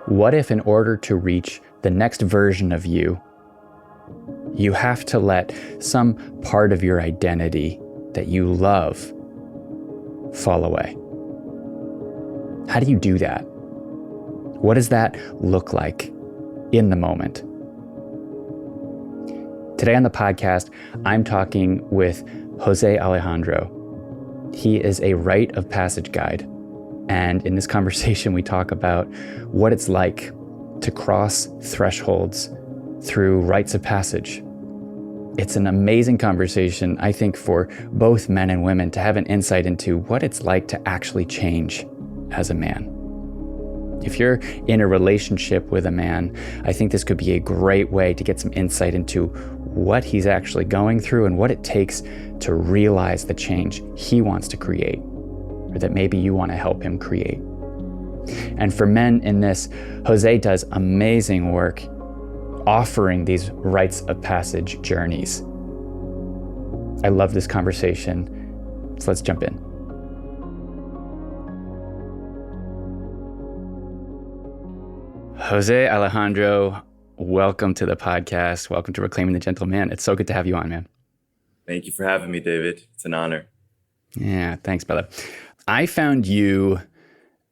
What if in order to reach the next version of you, you have to let some part of your identity that you love fall away? How do you do that? What does that look like in the moment? Today on the podcast, I'm talking with Jose Alejandro. He is a rite of passage guide. And in this conversation, we talk about what it's like to cross thresholds through rites of passage. It's an amazing conversation, I think, for both men and women to have an insight into what it's like to actually change as a man. If you're in a relationship with a man, I think this could be a great way to get some insight into what he's actually going through and what it takes to realize the change he wants to create, or that maybe you want to help him create. And for men in this, Jose does amazing work offering these rites of passage journeys. I love this conversation, so let's jump in. Jose Alejandro, welcome to the podcast. Welcome to Reclaiming the Gentleman. It's so good to have you on, man. Thank you for having me, David. It's an honor. Yeah, thanks, brother. I found you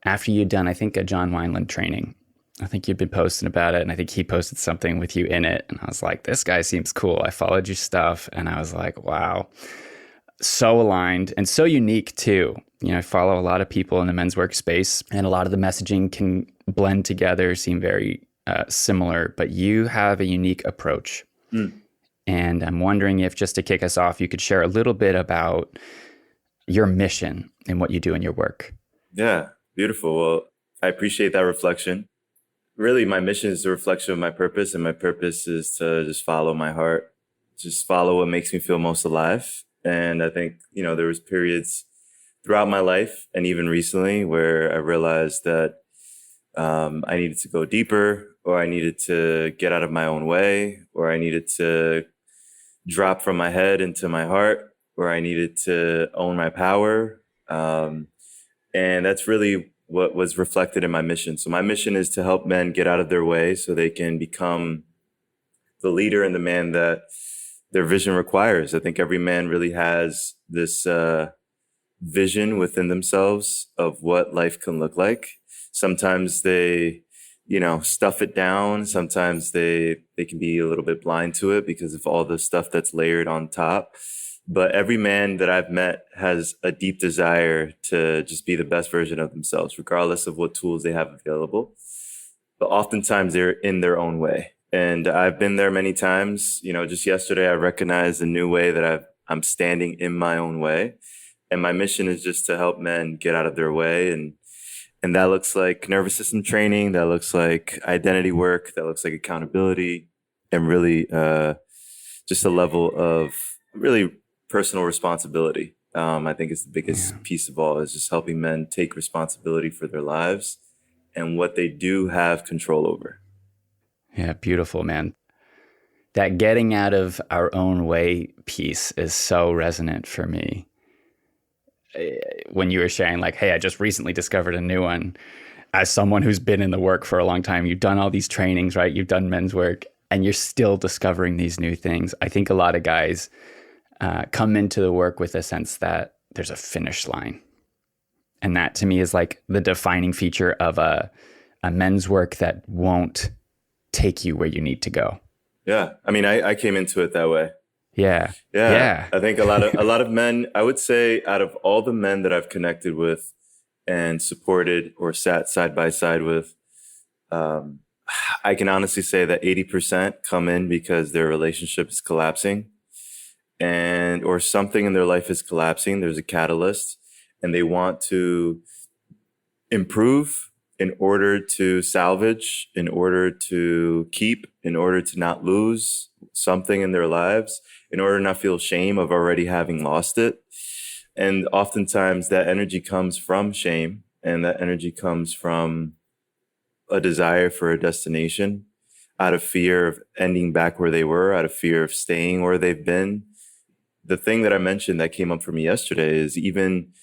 after you'd done, I think, a John Wineland training. I think you'd been posting about it, and I think he posted something with you in it. And I was like, this guy seems cool. I followed your stuff, and I was like, wow, so aligned and so unique too. You know, I follow a lot of people in the men's workspace, and a lot of the messaging can blend together, seem very similar, but you have a unique approach. And I'm wondering if, just to kick us off, you could share a little bit about your mission and what you do in your work. Yeah, beautiful. Well, I appreciate that reflection. Really, my mission is a reflection of my purpose, and my purpose is to just follow my heart, just follow what makes me feel most alive. And I think, you know, there was periods throughout my life and even recently where I realized that I needed to go deeper, or I needed to get out of my own way, or I needed to drop from my head into my heart, or I needed to own my power. And that's really what was reflected in my mission. So my mission is to help men get out of their way so they can become the leader and the man that their vision requires. I think every man really has this vision within themselves of what life can look like. Sometimes they, stuff it down. Sometimes they can be a little bit blind to it because of all the stuff that's layered on top. But every man that I've met has a deep desire to just be the best version of themselves, regardless of what tools they have available. But oftentimes they're in their own way. And I've been there many times. Just yesterday, I recognized a new way that I'm standing in my own way. And my mission is just to help men get out of their way. And that looks like nervous system training. That looks like identity work. That looks like accountability, and really just a level of really personal responsibility. I think it's the biggest piece of all, is just helping men take responsibility for their lives and what they do have control over. Yeah, beautiful, man. That getting out of our own way piece is so resonant for me. When you were sharing, like, hey, I just recently discovered a new one. As someone who's been in the work for a long time, you've done all these trainings, right? You've done men's work, and you're still discovering these new things. I think a lot of guys come into the work with a sense that there's a finish line. And that to me is like the defining feature of a men's work that won't take you where you need to go. Yeah. I mean, I came into it that way. Yeah. I think a lot of men, I would say, out of all the men that I've connected with and supported or sat side by side with, I can honestly say that 80% come in because their relationship is collapsing, or something in their life is collapsing. There's a catalyst, and they want to improve in order to salvage, in order to keep, in order to not lose something in their lives, in order to not feel shame of already having lost it. And oftentimes that energy comes from shame, and that energy comes from a desire for a destination, out of fear of ending back where they were, out of fear of staying where they've been. The thing that I mentioned that came up for me yesterday is, even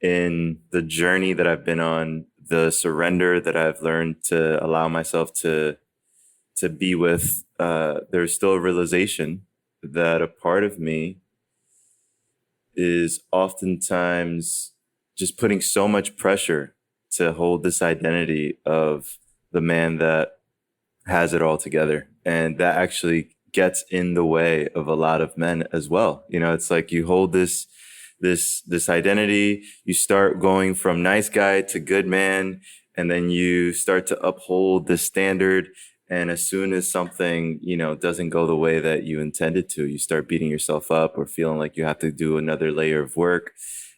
in the journey that I've been on the surrender that I've learned to allow myself to be with, there's still a realization that a part of me is oftentimes just putting so much pressure to hold this identity of the man that has it all together. And that actually gets in the way of a lot of men as well. You know, it's like you hold this identity, you start going from nice guy to good man, and then you start to uphold the standard. And as soon as something, you know, doesn't go the way that you intended to, you start beating yourself up or feeling like you have to do another layer of work.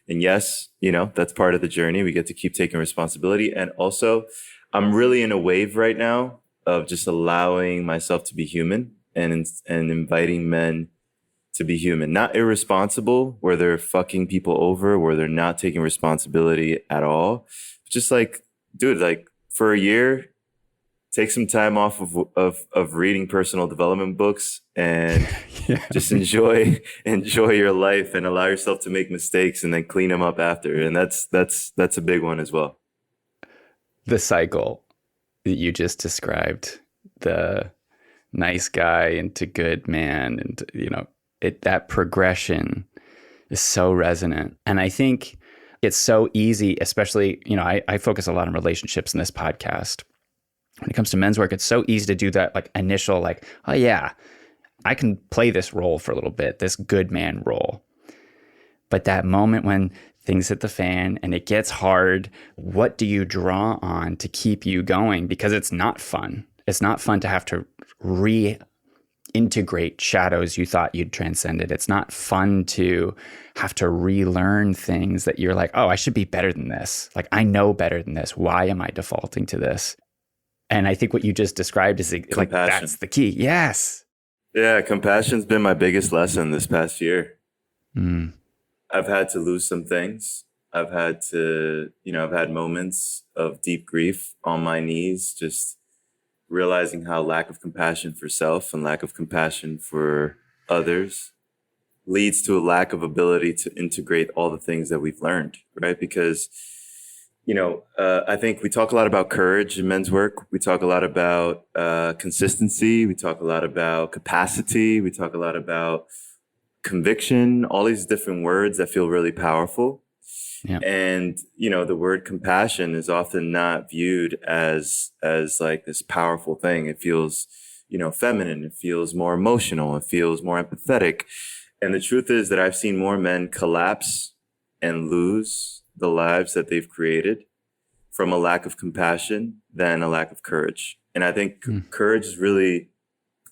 And yes, you know, that's part of the journey. We get to keep taking responsibility. And also, I'm really in a wave right now of just allowing myself to be human and inviting men to be human, not irresponsible, where they're fucking people over, where they're not taking responsibility at all. Just like, dude, like for a year, take some time off of reading personal development books and Yeah. just enjoy your life and allow yourself to make mistakes and then clean them up after. And that's a big one as well. The cycle that you just described, the nice guy into good man, and you know, that progression is so resonant. And I think it's so easy, especially, you know, I focus a lot on relationships in this podcast. When it comes to men's work, it's so easy to do that like initial, like, oh yeah, I can play this role for a little bit, this good man role. But that moment when things hit the fan and it gets hard, what do you draw on to keep you going? Because it's not fun. It's not fun to have to reintegrate shadows you thought you'd transcended. It's not fun to have to relearn things that you're like, oh, I should be better than this. Like, I know better than this. Why am I defaulting to this? And I think what you just described is like, that's the key. Yes. Yeah, compassion's been my biggest lesson this past year. Mm. I've had to lose some things. I've had moments of deep grief on my knees, just realizing how lack of compassion for self and lack of compassion for others leads to a lack of ability to integrate all the things that we've learned, right? Because I think we talk a lot about courage in men's work. We talk a lot about consistency. We talk a lot about capacity. We talk a lot about conviction, all these different words that feel really powerful. Yeah. And, the word compassion is often not viewed as like this powerful thing. It feels, feminine. It feels more emotional. It feels more empathetic. And the truth is that I've seen more men collapse and lose the lives that they've created from a lack of compassion than a lack of courage. And I think courage is really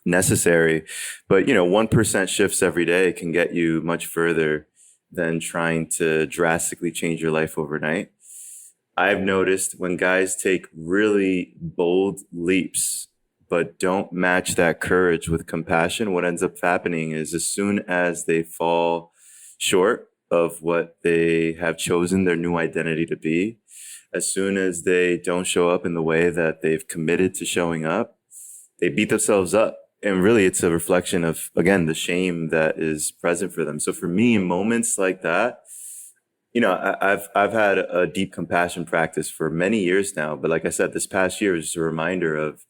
necessary, but 1% shifts every day can get you much further than trying to drastically change your life overnight. I've noticed when guys take really bold leaps but don't match that courage with compassion, what ends up happening is as soon as they fall short of what they have chosen their new identity to be, as soon as they don't show up in the way that they've committed to showing up, they beat themselves up. And really, it's a reflection of, again, the shame that is present for them. So for me, in moments like that, I've had a deep compassion practice for many years now. But like I said, this past year is just a reminder of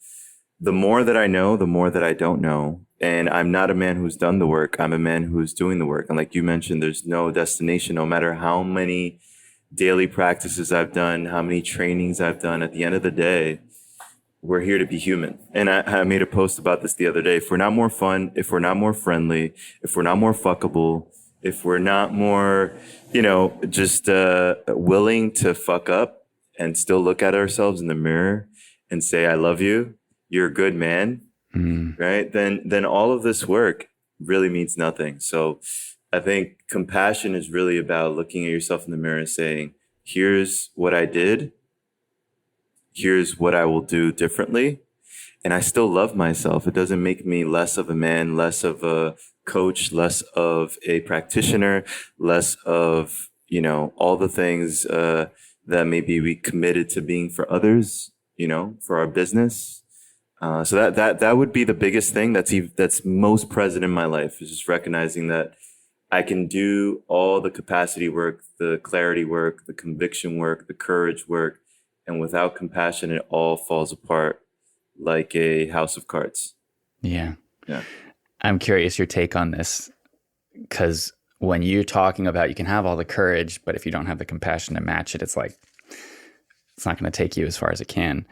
the more that I know, the more that I don't know. And I'm not a man who's done the work. I'm a man who's doing the work. And like you mentioned, there's no destination, no matter how many daily practices I've done, how many trainings I've done. At the end of the day, we're here to be human. And I made a post about this the other day. If we're not more fun, if we're not more friendly, if we're not more fuckable, if we're not more, just willing to fuck up and still look at ourselves in the mirror and say, I love you, you're a good man, right? Then all of this work really means nothing. So I think compassion is really about looking at yourself in the mirror and saying, here's what I did. Here's what I will do differently. And I still love myself. It doesn't make me less of a man, less of a coach, less of a practitioner, less of, all the things that maybe we committed to being for others, for our business. So that would be the biggest thing that's most present in my life, is just recognizing that I can do all the capacity work, the clarity work, the conviction work, the courage work, And without compassion, it all falls apart like a house of cards. Yeah. Yeah. I'm curious your take on this, because when you're talking about you can have all the courage, but if you don't have the compassion to match it, it's like it's not going to take you as far as it can.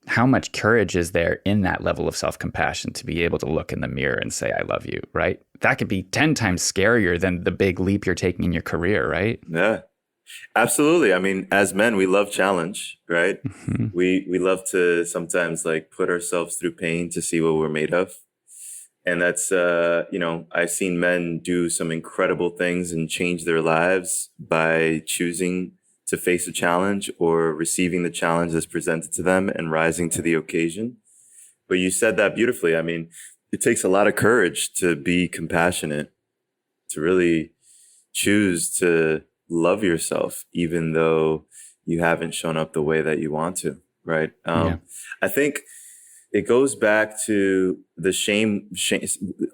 How much courage is there in that level of self-compassion to be able to look in the mirror and say, I love you, right? That could be 10 times scarier than the big leap you're taking in your career, right? Yeah, absolutely. I mean, as men, we love challenge, right? Mm-hmm. We love to sometimes like put ourselves through pain to see what we're made of. And that's, I've seen men do some incredible things and change their lives by choosing to face a challenge or receiving the challenge that's presented to them and rising to the occasion. But you said that beautifully. I mean, it takes a lot of courage to be compassionate, to really choose to love yourself, even though you haven't shown up the way that you want to, right? Yeah. I think it goes back to the shame.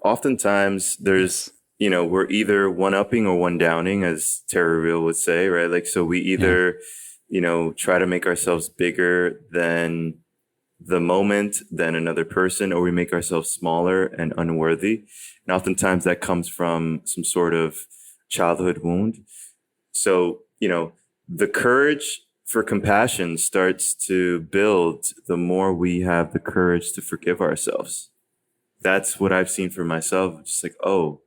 Oftentimes there's, we're either one upping or one downing, as Terry Real would say, right? Like, so we either, try to make ourselves bigger than the moment, than another person, or we make ourselves smaller and unworthy. And oftentimes that comes from some sort of childhood wound. So, the courage for compassion starts to build the more we have the courage to forgive ourselves. That's what I've seen for myself. Just like, oh,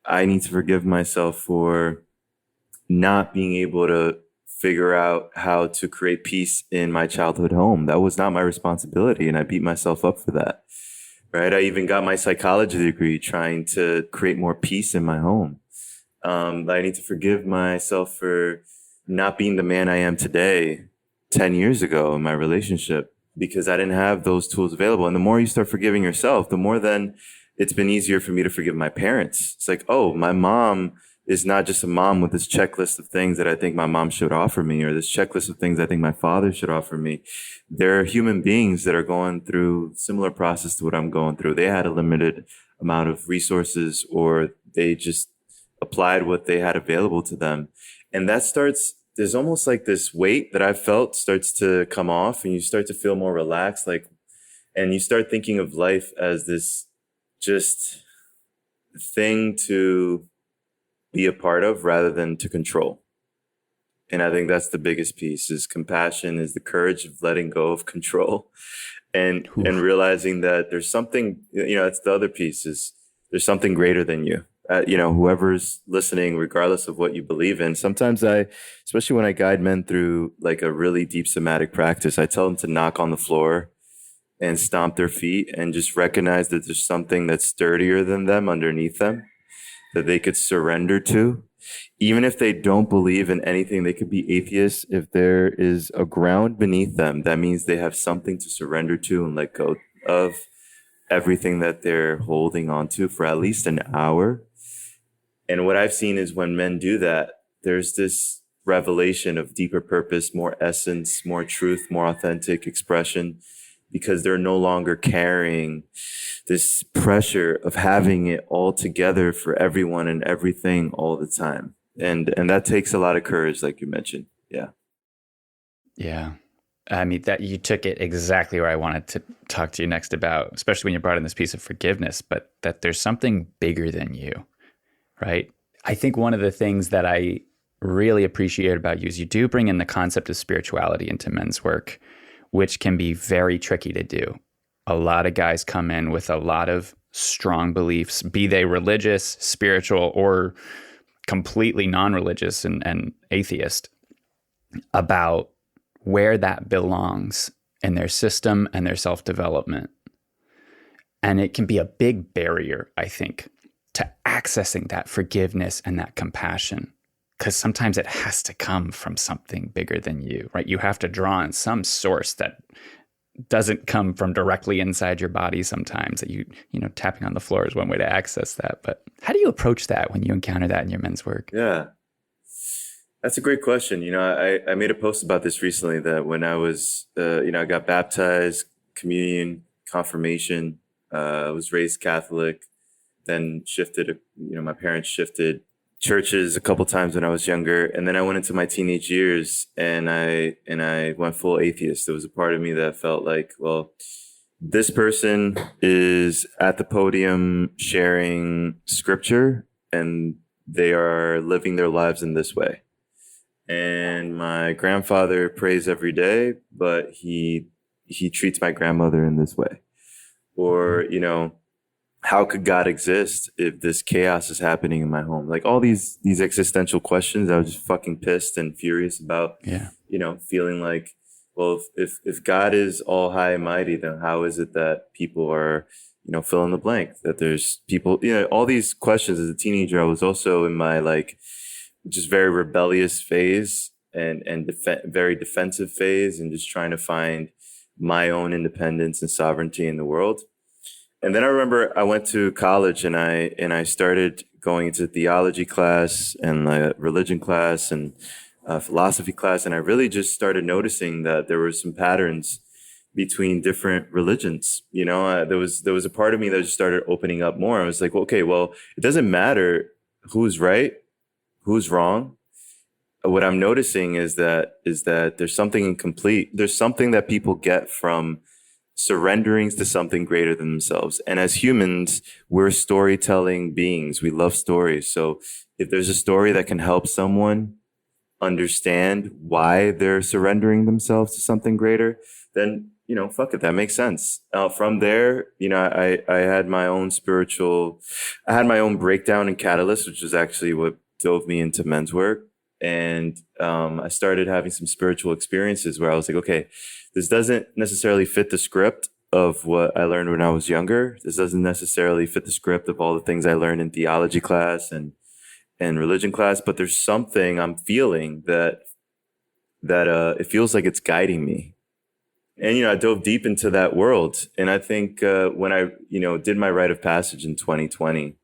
I need to forgive myself for not being able to figure out how to create peace in my childhood home. That was not my responsibility. And I beat myself up for that. Right. I even got my psychology degree trying to create more peace in my home. I need to forgive myself for not being the man I am today 10 years ago in my relationship, because I didn't have those tools available. And the more you start forgiving yourself, the more then it's been easier for me to forgive my parents. It's like, oh, my mom is not just a mom with this checklist of things that I think my mom should offer me, or this checklist of things I think my father should offer me. They're human beings that are going through similar process to what I'm going through. They had a limited amount of resources, or they just applied what they had available to them. And that there's almost like this weight that I've felt starts to come off, and you start to feel more relaxed, and you start thinking of life as this just thing to be a part of rather than to control. And I think that's the biggest piece, is compassion, is the courage of letting go of control and realizing that there's something, that's the other piece, is there's something greater than you. Whoever's listening, regardless of what you believe in, sometimes especially when I guide men through like a really deep somatic practice, I tell them to knock on the floor and stomp their feet and just recognize that there's something that's sturdier than them underneath them that they could surrender to. Even if they don't believe in anything, they could be atheists. If there is a ground beneath them, that means they have something to surrender to and let go of everything that they're holding on to for at least an hour. And what I've seen is when men do that, there's this revelation of deeper purpose, more essence, more truth, more authentic expression, because they're no longer carrying this pressure of having it all together for everyone and everything all the time. And that takes a lot of courage, like you mentioned. Yeah. Yeah. I mean, that you took it exactly where I wanted to talk to you next about, especially when you brought in this piece of forgiveness, but that there's something bigger than you, right? I think one of the things that I really appreciate about you is you do bring in the concept of spirituality into men's work, which can be very tricky to do. A lot of guys come in with a lot of strong beliefs, be they religious, spiritual, or completely non-religious and atheist, about where that belongs in their system and their self-development. And it can be a big barrier, I think, to accessing that forgiveness and that compassion, because sometimes it has to come from something bigger than you, right? You have to draw on some source that doesn't come from directly inside your body sometimes, that tapping on the floor is one way to access that. But how do you approach that when you encounter that in your men's work? Yeah, that's a great question. I made a post about this recently, that when I was, I got baptized, communion, confirmation, I was raised Catholic, then shifted, my parents shifted churches a couple times when I was younger, and then I went into my teenage years, and I went full atheist. There was a part of me that felt like, well, this person is at the podium sharing scripture, and they are living their lives in this way. And my grandfather prays every day, but he treats my grandmother in this way. Or, how could God exist if this chaos is happening in my home? Like all these existential questions, I was just fucking pissed and furious about. Yeah. Feeling like, well, if God is all high and mighty, then how is it that people are, fill in the blank? That there's people, all these questions. As a teenager, I was also in my like just very rebellious phase and very defensive phase, and just trying to find my own independence and sovereignty in the world. And then I remember I went to college and I started going into theology class and religion class and philosophy class. And I really just started noticing that there were some patterns between different religions. There was a part of me that just started opening up more. I was like, okay, well, it doesn't matter who's right, who's wrong. What I'm noticing is that there's something incomplete. There's something that people get from surrendering to something greater than themselves. And as humans, we're storytelling beings. We love stories. So if there's a story that can help someone understand why they're surrendering themselves to something greater, then, fuck it, that makes sense. From there, I had my own breakdown and catalyst, which was actually what drove me into men's work. And I started having some spiritual experiences where I was like, okay, this doesn't necessarily fit the script of what I learned when I was younger. This doesn't necessarily fit the script of all the things I learned in theology class and religion class. But there's something I'm feeling that it feels like it's guiding me. And, I dove deep into that world. And I think when I, did my rite of passage in 2020,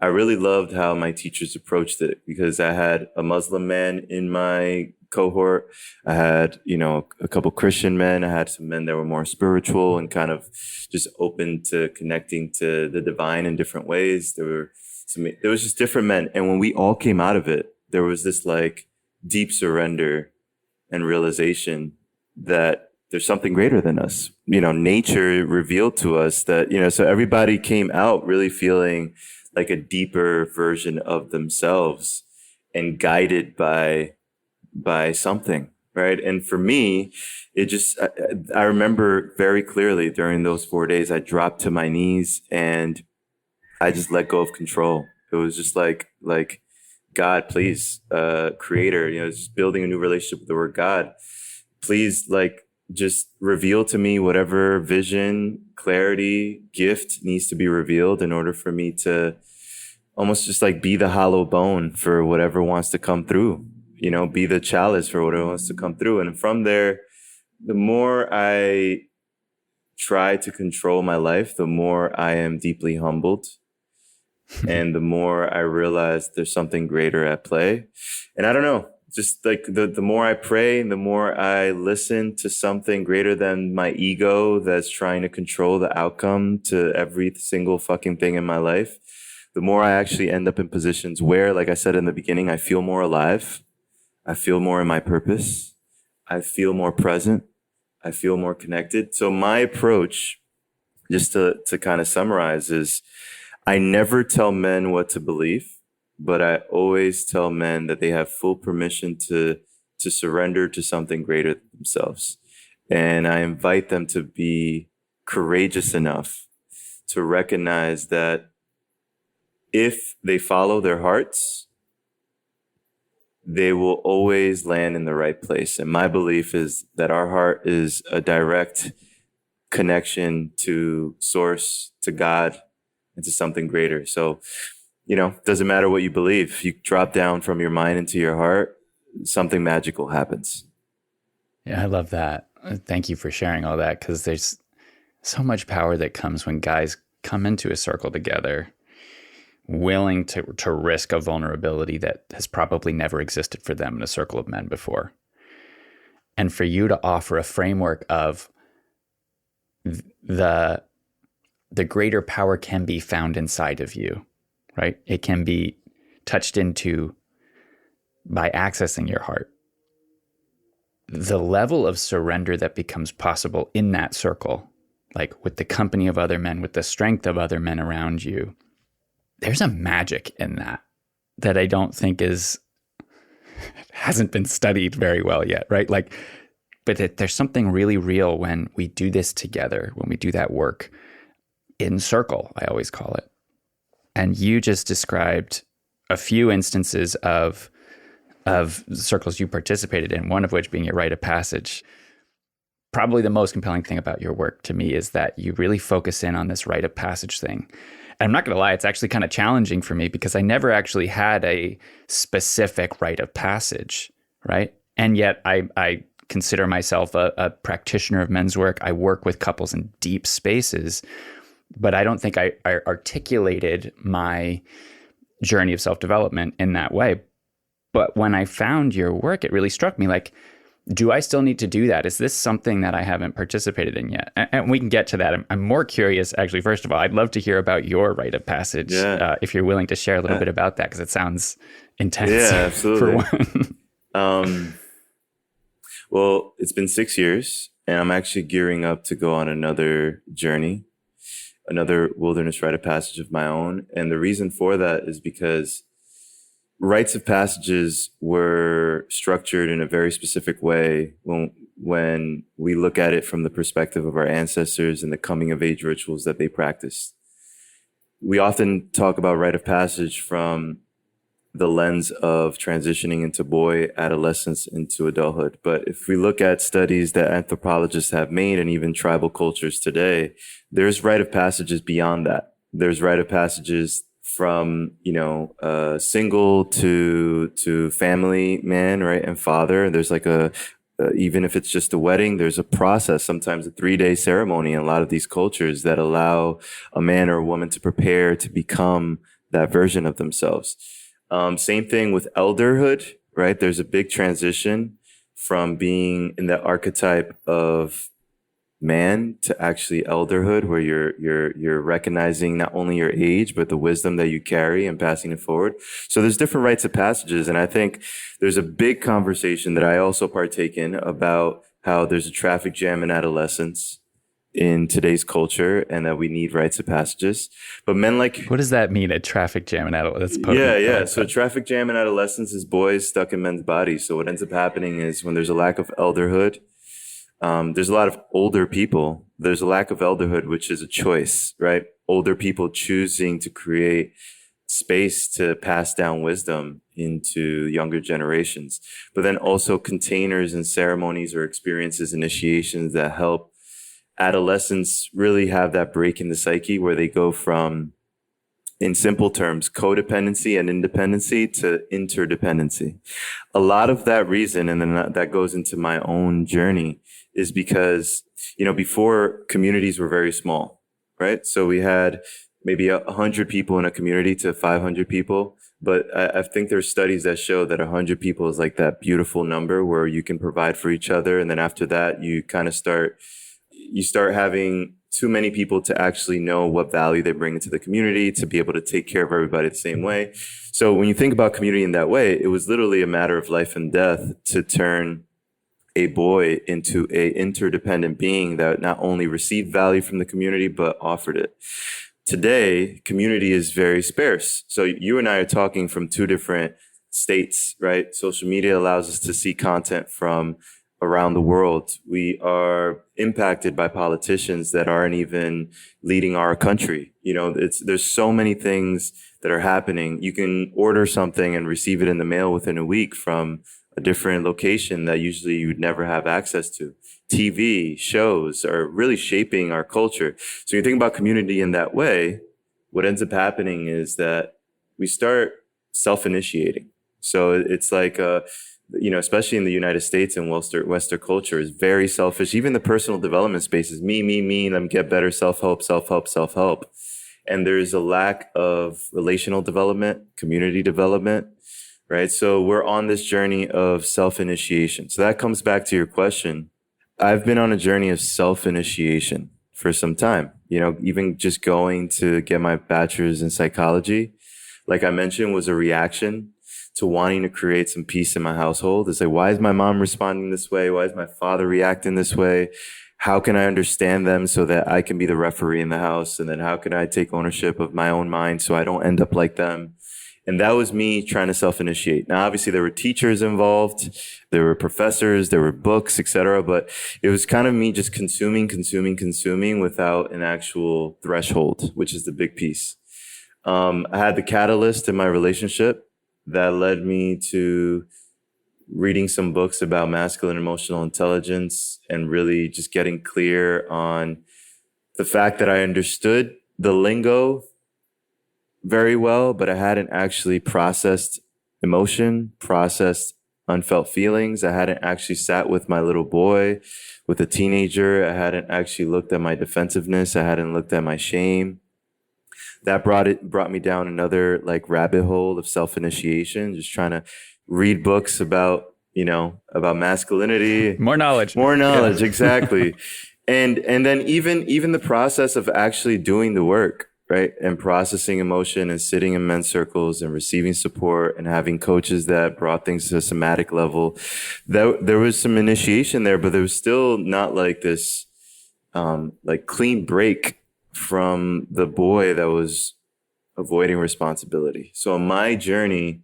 I really loved how my teachers approached it, because I had a Muslim man in my cohort. I had, a couple Christian men. I had some men that were more spiritual and kind of just open to connecting to the divine in different ways. There was just different men. And when we all came out of it, there was this like deep surrender and realization that there's something greater than us. Nature revealed to us that, so everybody came out really feeling like a deeper version of themselves and guided by something, right? And for me, I remember very clearly during those 4 days, I dropped to my knees and I just let go of control. It was just like God, please, creator, just building a new relationship with the word God. Please, just reveal to me whatever vision, clarity, gift needs to be revealed in order for me to almost just be the hollow bone for whatever wants to come through, be the chalice for whatever wants to come through. And from there, the more I try to control my life, the more I am deeply humbled. And the more I realize there's something greater at play. And I don't know, just the more I pray, the more I listen to something greater than my ego that's trying to control the outcome to every single fucking thing in my life, the more I actually end up in positions where, like I said in the beginning, I feel more alive. I feel more in my purpose. I feel more present. I feel more connected. So my approach, just to kind of summarize, is I never tell men what to believe, but I always tell men that they have full permission to surrender to something greater than themselves. And I invite them to be courageous enough to recognize that if they follow their hearts, they will always land in the right place. And my belief is that our heart is a direct connection to source, to God, and to something greater. So, doesn't matter what you believe. You drop down from your mind into your heart, something magical happens. Yeah, I love that. Thank you for sharing all that, because there's so much power that comes when guys come into a circle together, willing to risk a vulnerability that has probably never existed for them in a circle of men before. And for you to offer a framework of the greater power can be found inside of you, right? It can be touched into by accessing your heart, the level of surrender that becomes possible in that circle, like with the company of other men, with the strength of other men around you, there's a magic in that I don't think hasn't been studied very well yet, right? Like, but there's something really real when we do this together, when we do that work in circle, I always call it. And you just described a few instances of circles you participated in, one of which being your rite of passage. Probably the most compelling thing about your work to me is that you really focus in on this rite of passage thing. And I'm not going to lie, it's actually kind of challenging for me because I never actually had a specific rite of passage, right? And yet I consider myself a practitioner of men's work. I work with couples in deep spaces, but I don't think I articulated my journey of self-development in that way. But when I found your work, it really struck me like, do I still need to do that? Is this something that I haven't participated in yet? And we can get to that. I'm more curious, actually, first of all, I'd love to hear about your rite of passage, if you're willing to share a little bit about that, because it sounds intense. Yeah, absolutely. For one. Well, it's been 6 years, and I'm actually gearing up to go on another journey, another wilderness rite of passage of my own. And the reason for that is because rites of passages were structured in a very specific way when we look at it from the perspective of our ancestors and the coming of age rituals that they practiced. We often talk about rite of passage from the lens of transitioning into boy, adolescence, into adulthood. But if we look at studies that anthropologists have made and even tribal cultures today, there's rite of passages beyond that. There's rite of passages from, single to family man, right? And father. There's like even if it's just a wedding, there's a process, sometimes a 3-day ceremony in a lot of these cultures that allow a man or a woman to prepare to become that version of themselves. Same thing with elderhood, right? There's a big transition from being in the archetype of man to actually elderhood, where you're recognizing not only your age, but the wisdom that you carry and passing it forward. So there's different rites of passages. And I think there's a big conversation that I also partake in about how there's a traffic jam in adolescence in today's culture and that we need rites of passages. But men like... What does that mean, a traffic jam in adolescence? Yeah. So traffic jam in adolescence is boys stuck in men's bodies. So what ends up happening is when there's a lack of elderhood, there's a lot of older people. There's a lack of elderhood, which is a choice, right? Older people choosing to create space to pass down wisdom into younger generations, but then also containers and ceremonies or experiences, initiations that help adolescents really have that break in the psyche where they go from, in simple terms, codependency and independency to interdependency. A lot of that reason, and then that goes into my own journey, is because, before communities were very small, right? So we had maybe 100 people in a community to 500 people. But I think there's studies that show that 100 people is like that beautiful number where you can provide for each other. And then after that, you kind of start having too many people to actually know what value they bring into the community, to be able to take care of everybody the same way. So when you think about community in that way, it was literally a matter of life and death to turn a boy into a interdependent being that not only received value from the community, but offered it. Today, community is very sparse. So you and I are talking from two different states, right? Social media allows us to see content from around the world. We are impacted by politicians that aren't even leading our country. There's so many things that are happening. You can order something and receive it in the mail within a week from a different location that usually you'd never have access to. TV shows are really shaping our culture. So you think about community in that way, what ends up happening is that we start self-initiating. So it's like, especially in the United States and Western culture is very selfish. Even the personal development space is me, let me get better, self-help. And there's a lack of relational development, community development, right? So we're on this journey of self-initiation. So that comes back to your question. I've been on a journey of self-initiation for some time, even just going to get my bachelor's in psychology. like I mentioned, was a reaction to wanting to create some peace in my household. It's like, why is my mom responding this way? Why is my father reacting this way? How can I understand them so that I can be the referee in the house? And then how can I take ownership of my own mind so I don't end up like them? And that was me trying to self-initiate. Now, obviously, there were teachers involved, there were professors, there were books, etc. But it was kind of me just consuming without an actual threshold, which is the big piece. I had the catalyst in my relationship that led me to reading some books about masculine emotional intelligence and really just getting clear on the fact that I understood the lingo very well, but I hadn't actually processed emotion, processed unfelt feelings. I hadn't actually sat with my little boy, with a teenager. I hadn't actually looked at my defensiveness. I hadn't looked at my shame. That brought me down another like rabbit hole of self-initiation, just trying to read books about, about masculinity. More knowledge. Yeah. Exactly. And then even the process of actually doing the work, right? And processing emotion and sitting in men's circles and receiving support and having coaches that brought things to a somatic level. There was some initiation there, but there was still not like this, like clean break from the boy that was avoiding responsibility. So on my journey,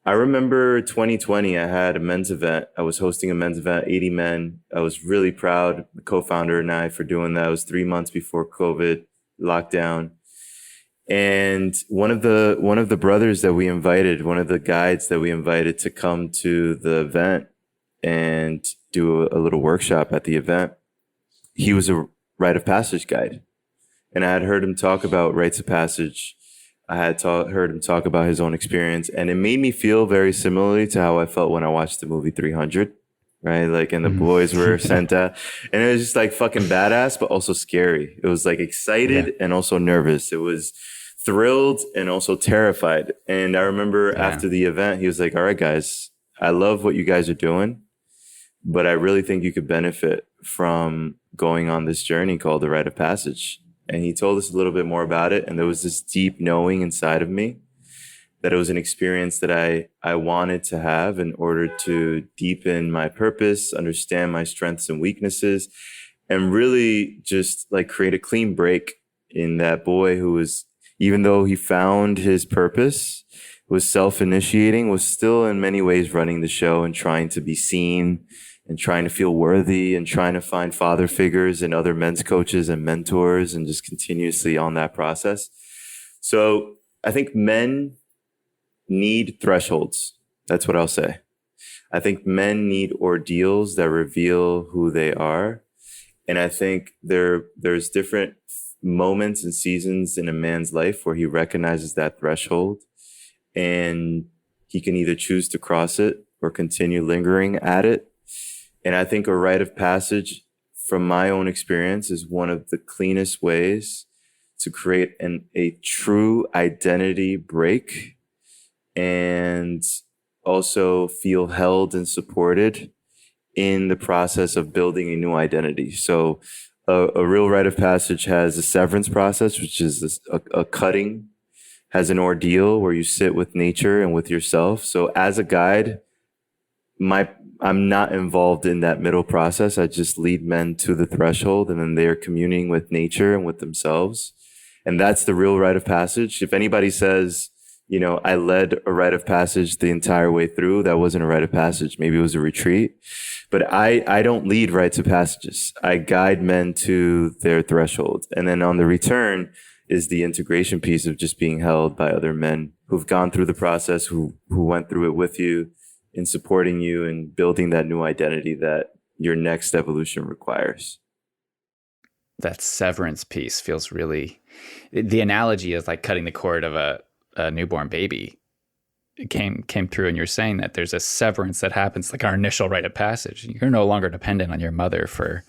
I remember 2020, I had a men's event. I was hosting a men's event, 80 men. I was really proud, the co-founder and I, for doing that. It was 3 months before COVID lockdown. And one of the brothers that we invited, one of the guides that we invited to come to the event and do a little workshop at the event, he was a rite of passage guide. And I had heard him talk about rites of passage. I had heard him talk about his own experience, and it made me feel very similarly to how I felt when I watched the movie 300, right? Like, and the boys were sent out, and it was just like fucking badass, but also scary. It was like excited and also nervous. It was thrilled and also terrified. And I remember after the event, he was like, all right, guys, I love what you guys are doing, but I really think you could benefit from going on this journey called the rite of passage. And he told us a little bit more about it. And there was this deep knowing inside of me that it was an experience that I wanted to have in order to deepen my purpose, understand my strengths and weaknesses, and really just like create a clean break in that boy who was, even though he found his purpose, was self-initiating, was still in many ways running the show and trying to be seen and trying to feel worthy and trying to find father figures and other men's coaches and mentors and just continuously on that process. So I think men need thresholds. That's what I'll say. I think men need ordeals that reveal who they are. And I think there's different moments and seasons in a man's life where he recognizes that threshold and he can either choose to cross it or continue lingering at it. And I think a rite of passage, from my own experience, is one of the cleanest ways to create a true identity break and also feel held and supported in the process of building a new identity. So a real rite of passage has a severance process, which is a cutting, has an ordeal where you sit with nature and with yourself. So as a guide, I'm not involved in that middle process. I just lead men to the threshold, and then they're communing with nature and with themselves. And that's the real rite of passage. If anybody says, I led a rite of passage the entire way through, that wasn't a rite of passage. Maybe it was a retreat. But I don't lead rites of passages. I guide men to their threshold. And then on the return is the integration piece of just being held by other men who've gone through the process, who went through it with you, in supporting you and building that new identity that your next evolution requires. That severance piece feels really, the analogy is like cutting the cord of a newborn baby. It came through, and you're saying that there's a severance that happens, like our initial rite of passage. You're no longer dependent on your mother for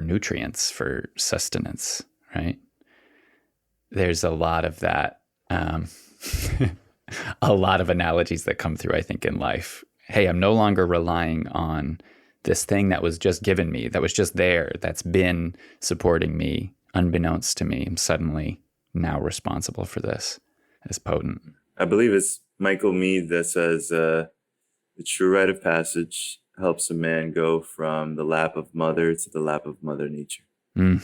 nutrients, for sustenance, right? There's a lot of that. A lot of analogies that come through, I think, in life. Hey, I'm no longer relying on this thing that was just given me, that was just there, that's been supporting me unbeknownst to me. I'm suddenly now responsible for this. is potent. I believe it's Michael Meade that says, the true rite of passage helps a man go from the lap of mother to the lap of mother nature. Mm.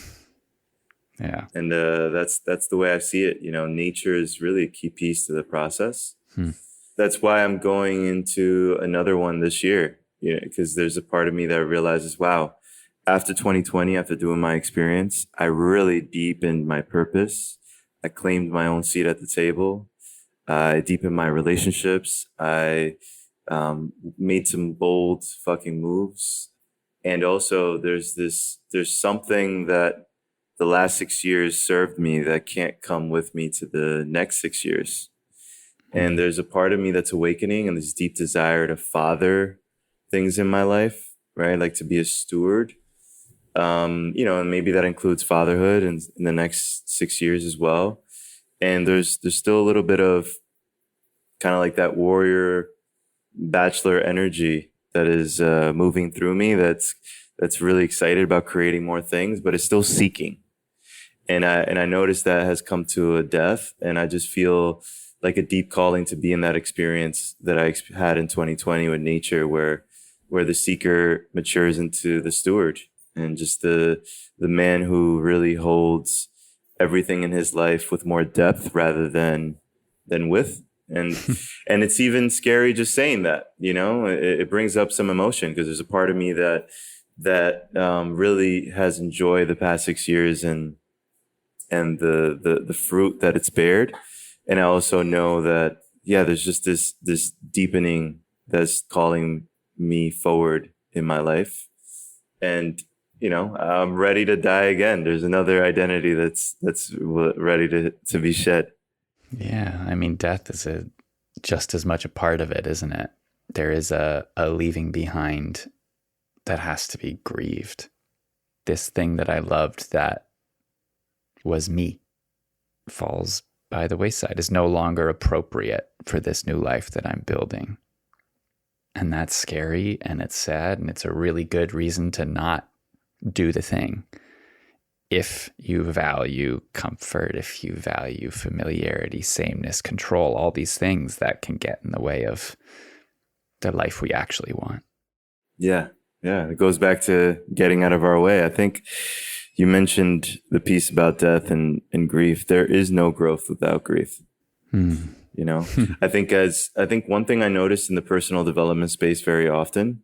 Yeah. And that's the way I see it. You know, nature is really a key piece to the process. That's why I'm going into another one this year, you know, because there's a part of me that realizes, wow, after 2020, after doing my experience, I really deepened my purpose. I claimed my own seat at the table. I deepened my relationships. I made some bold fucking moves. And also there's something that the last 6 years served me that can't come with me to the next 6 years. And there's a part of me that's awakening, and this deep desire to father things in my life, right? Like to be a steward, you know, and maybe that includes fatherhood in the next 6 years as well. And there's still a little bit of kind of like that warrior bachelor energy that is moving through me. That's really excited about creating more things, but it's still seeking. And I noticed that has come to a death, and I just feel like a deep calling to be in that experience that I had in 2020 with nature, where the seeker matures into the steward, and just the man who really holds everything in his life with more depth rather than width. And and it's even scary just saying that, you know, it brings up some emotion, because there's a part of me that really has enjoyed the past 6 years and the fruit that it's bared. And I also know that, yeah, there's just this deepening that's calling me forward in my life. And, you know, I'm ready to die again. There's another identity that's ready to be shed. Yeah. I mean, death is just as much a part of it, isn't it? There is a leaving behind that has to be grieved. This thing that I loved that was me falls by the wayside, is no longer appropriate for this new life that I'm building. And that's scary, and it's sad, and it's a really good reason to not do the thing. If you value comfort, if you value familiarity, sameness, control, all these things that can get in the way of the life we actually want. Yeah. Yeah. It goes back to getting out of our way. I think you mentioned the piece about death and grief. There is no growth without grief. You know, I think one thing I noticed in the personal development space very often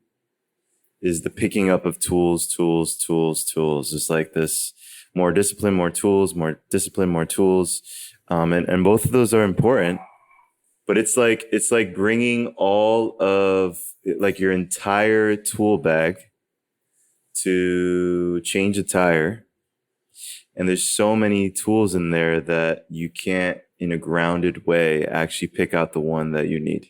is the picking up of tools. It's like this: more discipline, more tools, more discipline, more tools. And both of those are important, but it's like bringing all of like your entire tool bag to change a tire. And there's so many tools in there that you can't, in a grounded way, actually pick out the one that you need.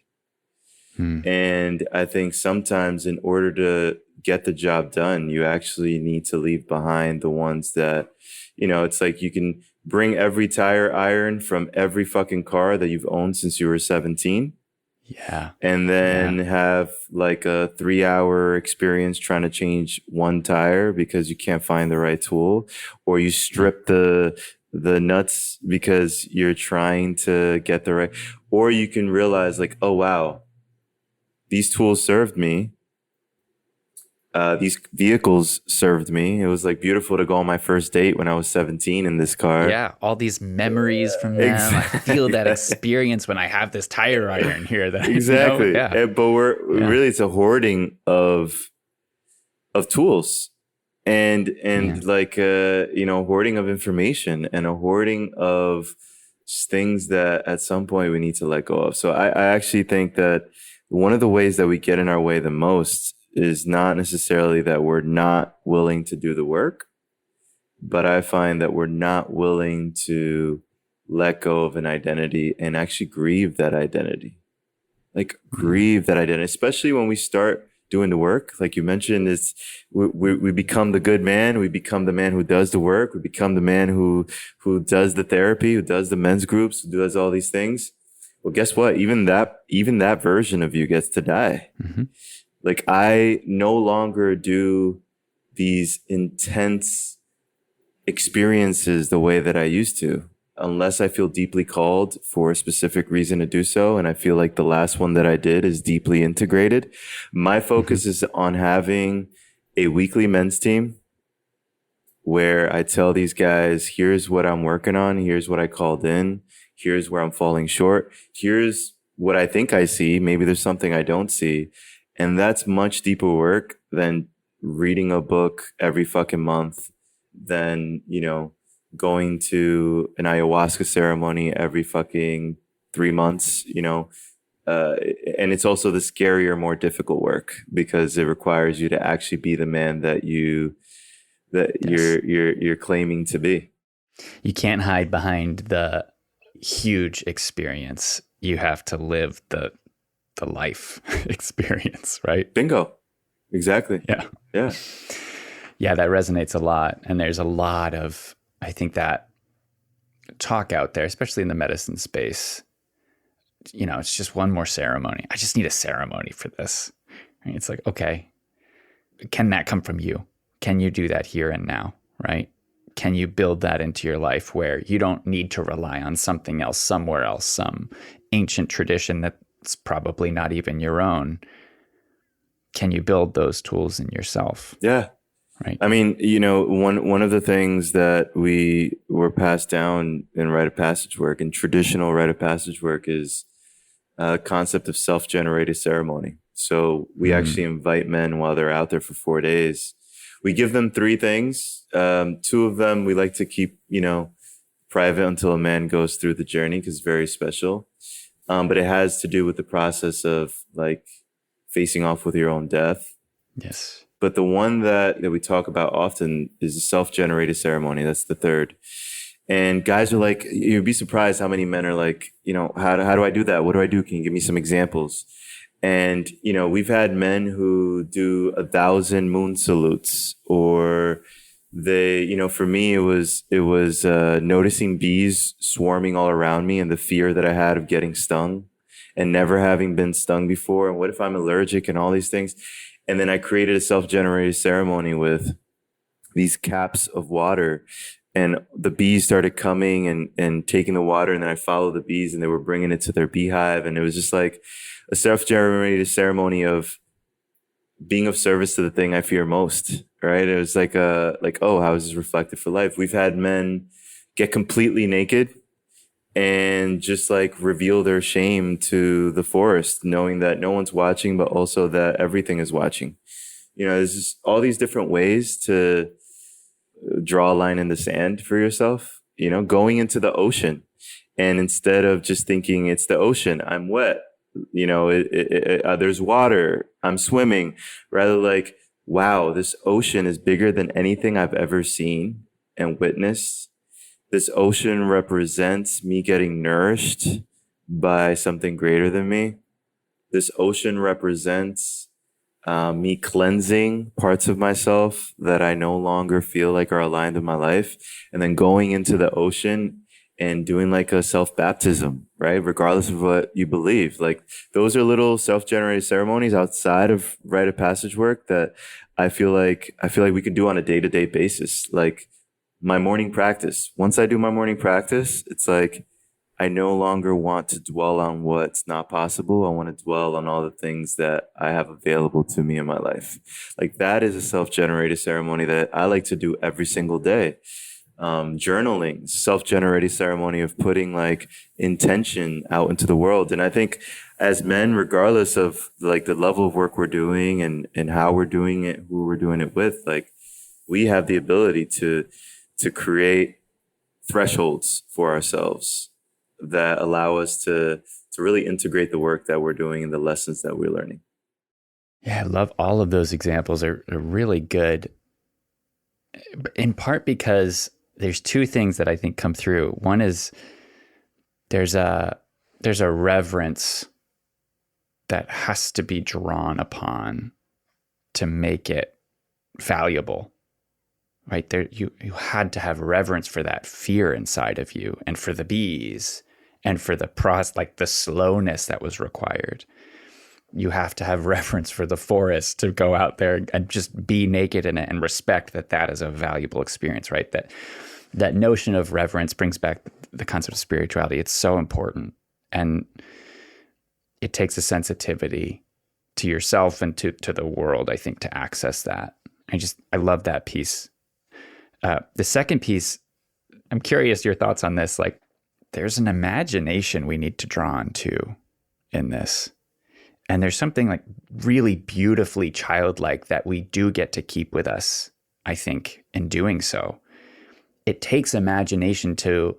And I think sometimes in order to get the job done, you actually need to leave behind the ones that, you know, it's like you can bring every tire iron from every fucking car that you've owned since you were 17. Yeah. And then have like a 3-hour experience trying to change one tire because you can't find the right tool, or you strip the nuts because you're trying to get the right, or you can realize like, oh, wow, these tools served me. These vehicles served me. It was like beautiful to go on my first date when I was 17 in this car. Yeah, all these memories from them. Exactly. I feel that experience when I have this tire iron here. That Exactly. You know? Yeah. But really, it's a hoarding of tools and like you know, hoarding of information and a hoarding of things that at some point we need to let go of. So I actually think that one of the ways that we get in our way the most is not necessarily that we're not willing to do the work, but I find that we're not willing to let go of an identity and actually grieve that identity. Like grieve that identity, especially when we start doing the work. Like you mentioned, is we become the good man. We become the man who does the work. We become the man who does the therapy, who does the men's groups, who does all these things. Well, guess what? Even that version of you gets to die. Mm-hmm. Like I no longer do these intense experiences the way that I used to. unless I feel deeply called for a specific reason to do so. And I feel like the last one that I did is deeply integrated. My focus is on having a weekly men's team where I tell these guys, here's what I'm working on. Here's what I called in. Here's where I'm falling short. Here's what I think I see. Maybe there's something I don't see. And that's much deeper work than reading a book every fucking month, than, going to an ayahuasca ceremony every fucking 3 months, and it's also the scarier, more difficult work because it requires you to actually be the man that Yes. you're claiming to be. You can't hide behind the huge experience. You have to live the life experience, right? Bingo. Exactly. Yeah. Yeah. Yeah, that resonates a lot. And there's a lot of, I think, that talk out there, especially in the medicine space. It's just one more ceremony. I just need a ceremony for this. And it's like, okay, can that come from you? Can you do that here and now, right? Can you build that into your life where you don't need to rely on something else somewhere else, some ancient tradition that's probably not even your own? Can you build those tools in yourself? Yeah. Right. I mean, one of the things that we were passed down in rite of passage work, in traditional rite of passage work, is a concept of self-generated ceremony. So we actually invite men while they're out there for 4 days. We give them 3 things. 2 of them we like to keep, private until a man goes through the journey, because it's very special. But it has to do with the process of like facing off with your own death. Yes. But the one that we talk about often is a self-generated ceremony. That's the 3rd. And guys are like, you'd be surprised how many men are like, how do I do that? What do I do? Can you give me some examples? And, we've had men who do 1,000 moon salutes, or they, for me, it was noticing bees swarming all around me and the fear that I had of getting stung and never having been stung before. And what if I'm allergic and all these things? And then I created a self-generated ceremony with these caps of water, and the bees started coming and taking the water. And then I followed the bees and they were bringing it to their beehive. And it was just like a self-generated ceremony of being of service to the thing I fear most. Right. It was like, oh, how is this reflected for life? We've had men get completely naked and just like reveal their shame to the forest, knowing that no one's watching, but also that everything is watching. There's just all these different ways to draw a line in the sand for yourself, going into the ocean. And instead of just thinking it's the ocean, I'm wet, there's water, I'm swimming, rather like, wow, this ocean is bigger than anything I've ever seen and witnessed. This ocean represents me getting nourished by something greater than me. This ocean represents me cleansing parts of myself that I no longer feel like are aligned with my life. And then going into the ocean and doing like a self-baptism, right? Regardless of what you believe. Like those are little self-generated ceremonies outside of rite of passage work that I feel like we can do on a day-to-day basis. Like my morning practice. Once I do my morning practice, it's like I no longer want to dwell on what's not possible. I want to dwell on all the things that I have available to me in my life. Like that is a self-generated ceremony that I like to do every single day. Journaling, self-generated ceremony of putting like intention out into the world. And I think as men, regardless of like the level of work we're doing and how we're doing it, who we're doing it with, like we have the ability to create thresholds for ourselves that allow us to really integrate the work that we're doing and the lessons that we're learning. Yeah, I love all of those examples are really good, in part because there's 2 things that I think come through. One is there's a reverence that has to be drawn upon to make it valuable. Right there, you had to have reverence for that fear inside of you, and for the bees, and for the like the slowness that was required. You have to have reverence for the forest to go out there and just be naked in it and respect that is a valuable experience, right? That that notion of reverence brings back the concept of spirituality. It's so important. And it takes a sensitivity to yourself and to the world, I think, to access that. I love that piece. The second piece, I'm curious your thoughts on this. Like, there's an imagination we need to draw on to in this. And there's something like really beautifully childlike that we do get to keep with us, I think, in doing so. It takes imagination to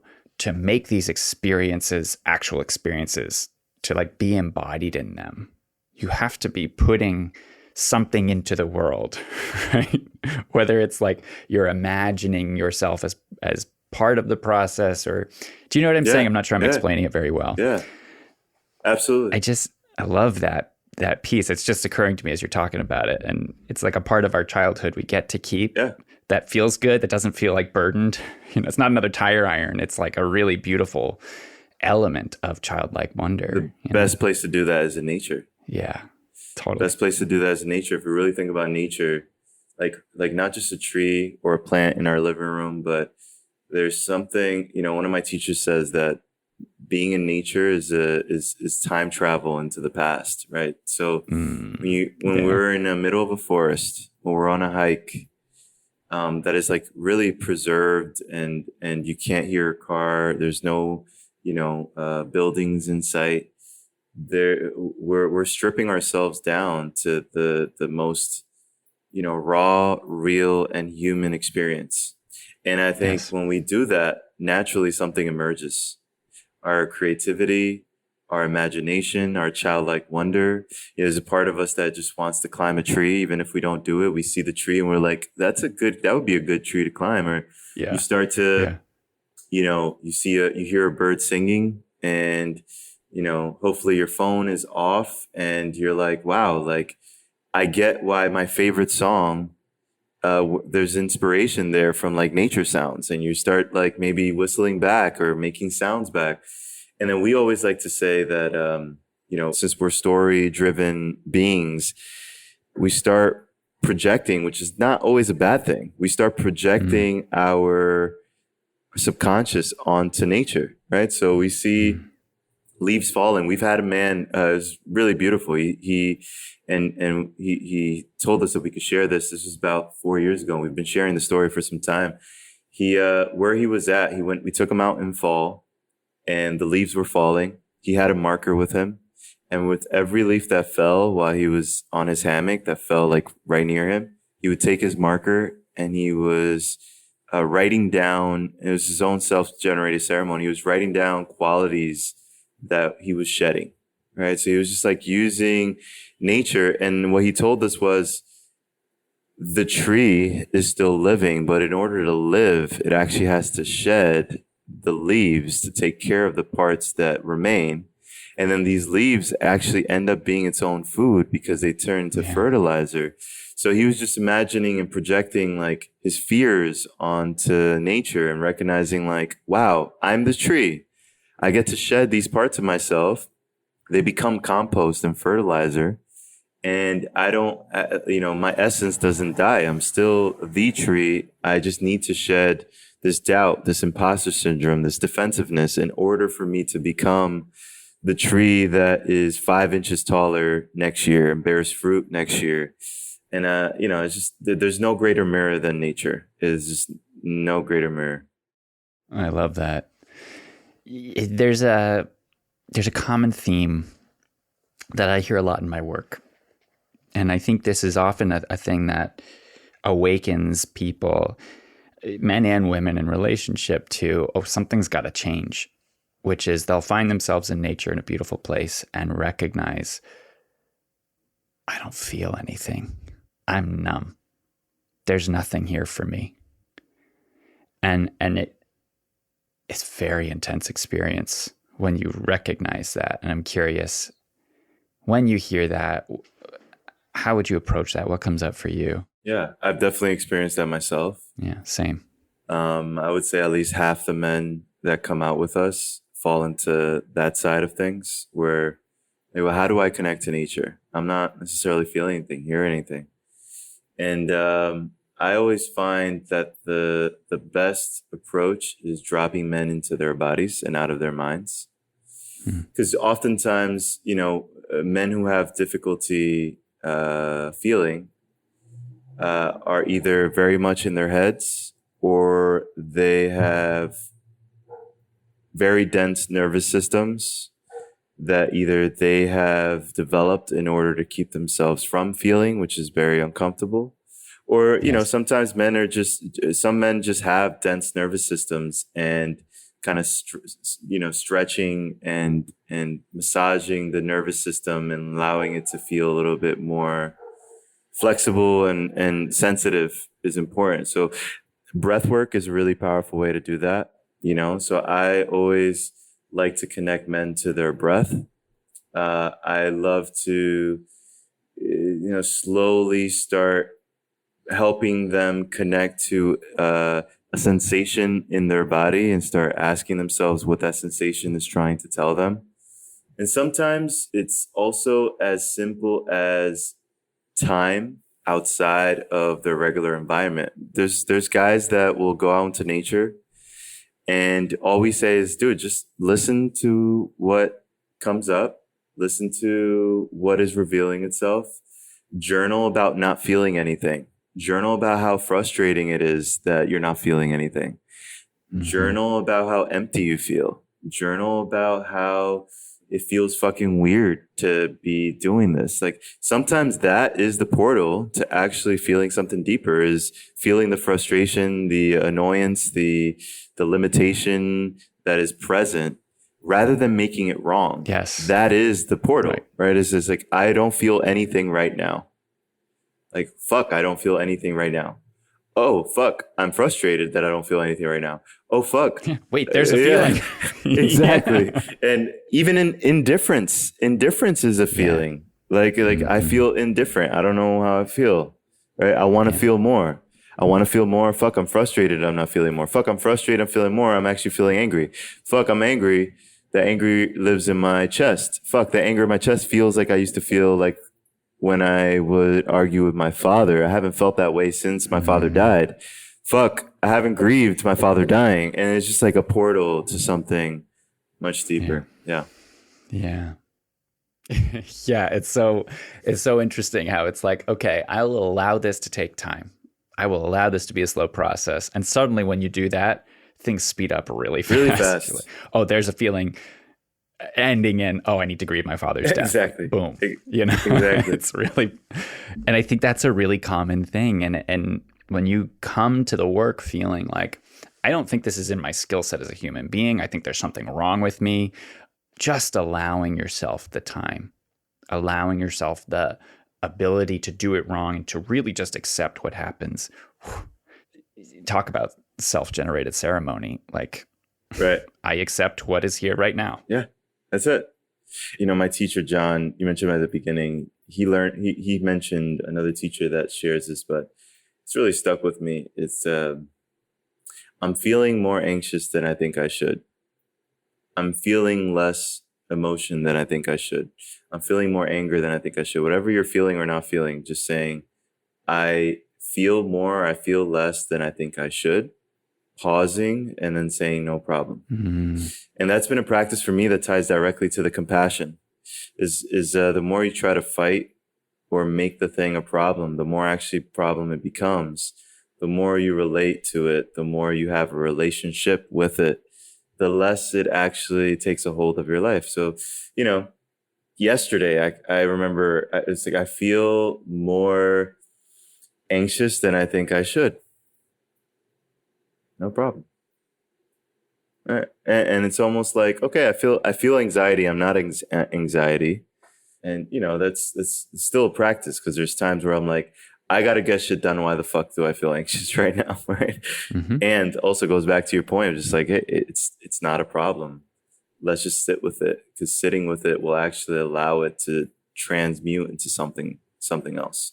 make these experiences actual experiences, to like be embodied in them. You have to be putting something into the world, right? Whether it's like you're imagining yourself as part of the process, or do you know what I'm saying? I'm not sure I'm explaining it very well. Yeah, absolutely. I love that piece. It's just occurring to me as you're talking about it. And it's like a part of our childhood we get to keep. Yeah. That feels good. That doesn't feel like burdened. It's not another tire iron. It's like a really beautiful element of childlike wonder. The best place to do that is in nature. Yeah, totally. Best place to do that is in nature. If we really think about nature, like not just a tree or a plant in our living room, but there's something, one of my teachers says that being in nature is time travel into the past, right? So when we're in the middle of a forest, when we're on a hike, that is like really preserved, and you can't hear a car. There's no, buildings in sight. We're stripping ourselves down to the most, raw, real, and human experience. And I think when we do that, naturally something emerges. Our creativity, our imagination, our childlike wonder. There's a part of us that just wants to climb a tree. Even if we don't do it, we see the tree and we're like, that would be a good tree to climb. Or you start to, you hear a bird singing, and, hopefully your phone is off and you're like, wow, like I get why my favorite song, there's inspiration there from like nature sounds, and you start like maybe whistling back or making sounds back. And then we always like to say that, since we're story driven beings, we start projecting, which is not always a bad thing. We start projecting our subconscious onto nature, right? So we see leaves falling. We've had a man, who's really beautiful. He told us that we could share this. This was about 4 years ago. We've been sharing the story for some time. Where he was at, we took him out in fall, and the leaves were falling. He had a marker with him. And with every leaf that fell while he was on his hammock, that fell like right near him, he would take his marker and he was writing down, it was his own self-generated ceremony. He was writing down qualities that he was shedding, right? So he was just like using nature. And what he told us was, the tree is still living, but in order to live, it actually has to shed the leaves to take care of the parts that remain. And then these leaves actually end up being its own food because they turn to fertilizer. So he was just imagining and projecting like his fears onto nature and recognizing like, wow, I'm the tree. I get to shed these parts of myself. They become compost and fertilizer. And I don't, my essence doesn't die. I'm still the tree. I just need to shed this doubt, this imposter syndrome, this defensiveness in order for me to become the tree that is 5 inches taller next year and bears fruit next year. And, it's just, there's no greater mirror than nature. It's just no greater mirror. I love that. There's a common theme that I hear a lot in my work. And I think this is often a thing that awakens people, men and women, in relationship to, something's got to change, which is they'll find themselves in nature in a beautiful place and recognize, I don't feel anything. I'm numb. There's nothing here for me. And it's a very intense experience when you recognize that. And I'm curious, when you hear that, how would you approach that? What comes up for you? Yeah, I've definitely experienced that myself. Yeah, same. I would say at least half the men that come out with us fall into that side of things where, well, how do I connect to nature? I'm not necessarily feeling anything, hear anything. And I always find that the best approach is dropping men into their bodies and out of their minds. Because oftentimes, men who have difficulty feeling are either very much in their heads, or they have very dense nervous systems that either they have developed in order to keep themselves from feeling, which is very uncomfortable. Or, sometimes some men just have dense nervous systems, and kind of, stretching and massaging the nervous system and allowing it to feel a little bit more flexible and sensitive is important. So breath work is a really powerful way to do that, So I always like to connect men to their breath. I love to, slowly start helping them connect to a sensation in their body and start asking themselves what that sensation is trying to tell them. And sometimes it's also as simple as time outside of their regular environment. There's guys that will go out into nature, and all we say is, dude, just listen to what comes up, listen to what is revealing itself, journal about not feeling anything. Journal about how frustrating it is that you're not feeling anything. Journal about how empty you feel. Journal about how it feels fucking weird to be doing this. Like, sometimes that is the portal to actually feeling something deeper, is feeling the frustration, the annoyance, the limitation that is present, rather than making it wrong. Yes. That is the portal, right? It's just like, I don't feel anything right now. Like, fuck, I don't feel anything right now. Oh, fuck, I'm frustrated that I don't feel anything right now. Oh, fuck. Wait, there's a feeling. Exactly. And even in indifference is a feeling. Like I feel indifferent. I don't know how I feel, right? I want to feel more. I want to feel more. Fuck, I'm frustrated. I'm not feeling more. Fuck, I'm frustrated. I'm feeling more. I'm actually feeling angry. Fuck, I'm angry. The angry lives in my chest. Fuck, the anger in my chest feels like I used to feel like when I would argue with my father. I haven't felt that way since my father died. Fuck, I haven't grieved my father dying. And it's just like a portal to something much deeper. Yeah. Yeah. It's so interesting how it's like, okay, I will allow this to take time. I will allow this to be a slow process. And suddenly when you do that, things speed up really fast. Really fast. Like, oh, there's a feeling ending in, oh, I need to grieve my father's death. Exactly. Boom. Exactly. It's really, and I think that's a really common thing. And when you come to the work feeling like, I don't think this is in my skill set as a human being, I think there's something wrong with me, just allowing yourself the time, allowing yourself the ability to do it wrong and to really just accept what happens. Talk about self-generated ceremony. Like, right. I accept what is here right now. Yeah. That's it. My teacher, John, you mentioned at the beginning, he mentioned another teacher that shares this, but it's really stuck with me. It's, I'm feeling more anxious than I think I should. I'm feeling less emotion than I think I should. I'm feeling more anger than I think I should. Whatever you're feeling or not feeling, just saying, I feel more, I feel less than I think I should. Pausing and then saying no problem. And that's been a practice for me that ties directly to the compassion. Is the more you try to fight or make the thing a problem, the more actually problem it becomes. The more you relate to it, the more you have a relationship with it, the less it actually takes a hold of your life. So, yesterday I remember it's like I feel more anxious than I think I should. No problem. All right. And it's almost like, okay, I feel anxiety. I'm not anxiety. And, that's still a practice, because there's times where I'm like, I got to get shit done. Why the fuck do I feel anxious right now? Right. And also goes back to your point of just like, hey, it's not a problem. Let's just sit with it, because sitting with it will actually allow it to transmute into something else.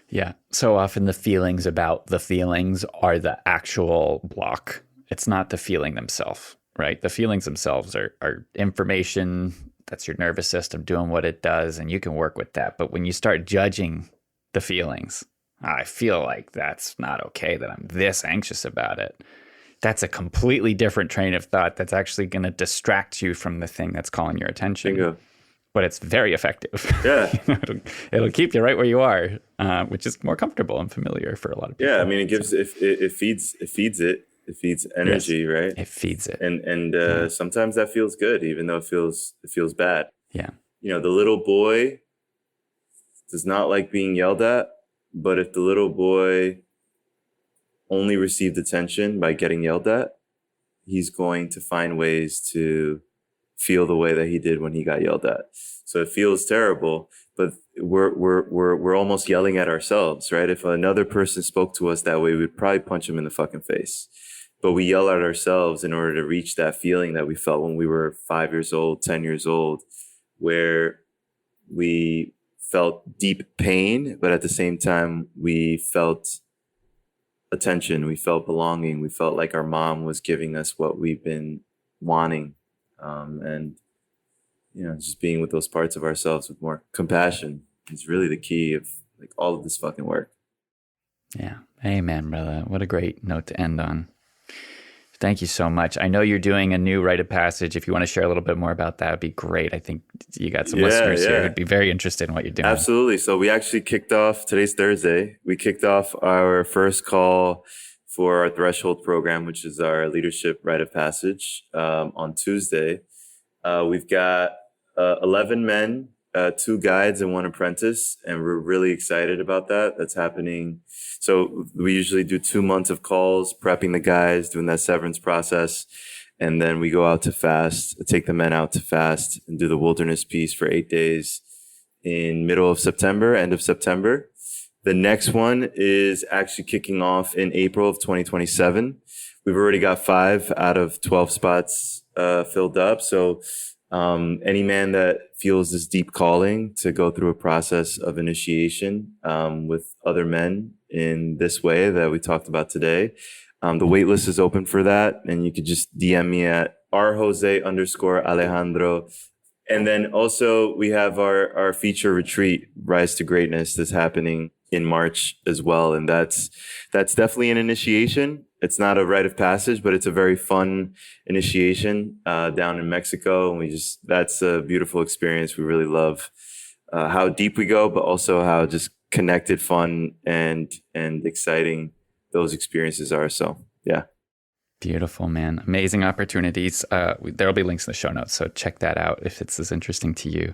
Yeah. So often the feelings about the feelings are the actual block. It's not the feeling themselves, right? The feelings themselves are information. That's your nervous system doing what it does, and you can work with that. But when you start judging the feelings, I feel like that's not okay that I'm this anxious about it. That's a completely different train of thought that's actually going to distract you from the thing that's calling your attention. Bingo. But it's very effective. Yeah. It'll keep you right where you are, which is more comfortable and familiar for a lot of people. Yeah, I mean, it gives it feeds energy, Yes, right? it feeds it. And sometimes that feels good, even though it feels bad. Yeah. You know, the little boy does not like being yelled at, but if the little boy only received attention by getting yelled at, he's going to find ways to feel the way that he did when he got yelled at. So it feels terrible, but we're almost yelling at ourselves, right? If another person spoke to us that way, we'd probably punch him in the fucking face. But we yell at ourselves in order to reach that feeling that we felt when we were 5 years old, 10 years old, where we felt deep pain, but at the same time, we felt attention, we felt belonging, we felt like our mom was giving us what we've been wanting. And, you know, just being with those parts of ourselves with more compassion is really the key of like all of this fucking work. Yeah. Amen, brother. What a great note to end on. Thank you so much. I know you're doing a new rite of passage. If you want to share a little bit more about that, it'd be great. I think you got some listeners here who'd be very interested in what you're doing. Absolutely. So we actually kicked off, today's Thursday, we kicked off our first call for our Threshold program, which is our leadership rite of passage, on Tuesday. We've got 11 men, 2 guides and 1 apprentice, and we're really excited about that. That's happening. So we usually do 2 months of calls, prepping the guys, doing that severance process. And then we go out to fast, take the men out to fast and do the wilderness piece for 8 days in middle of September, end of September. The next one is actually kicking off in April of 2027. We've already got 5 out of 12 spots filled up. So any man that feels this deep calling to go through a process of initiation with other men in this way that we talked about today, the wait list is open for that. And you could just DM me at rjose_Alejandro. And then also we have our feature retreat, Rise to Greatness, that's happening in March as well. And that's definitely an initiation. It's not a rite of passage, but it's a very fun initiation down in Mexico. And that's a beautiful experience. We really love how deep we go, but also how just connected, fun, and exciting those experiences are. So, yeah. Beautiful, man. Amazing opportunities. There'll be links in the show notes, so check that out if it's as interesting to you.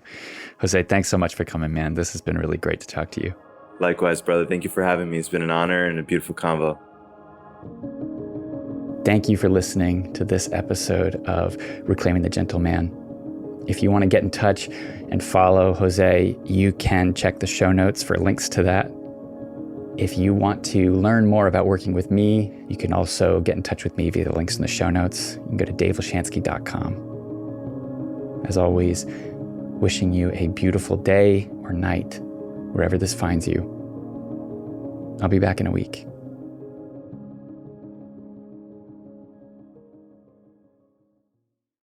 Jose, thanks so much for coming, man. This has been really great to talk to you. Likewise, brother. Thank you for having me. It's been an honor and a beautiful convo. Thank you for listening to this episode of Reclaiming the Gentleman. If you want to get in touch and follow Jose, you can check the show notes for links to that. If you want to learn more about working with me, you can also get in touch with me via the links in the show notes. You can go to davelashansky.com. As always, wishing you a beautiful day or night, wherever this finds you. I'll be back in a week.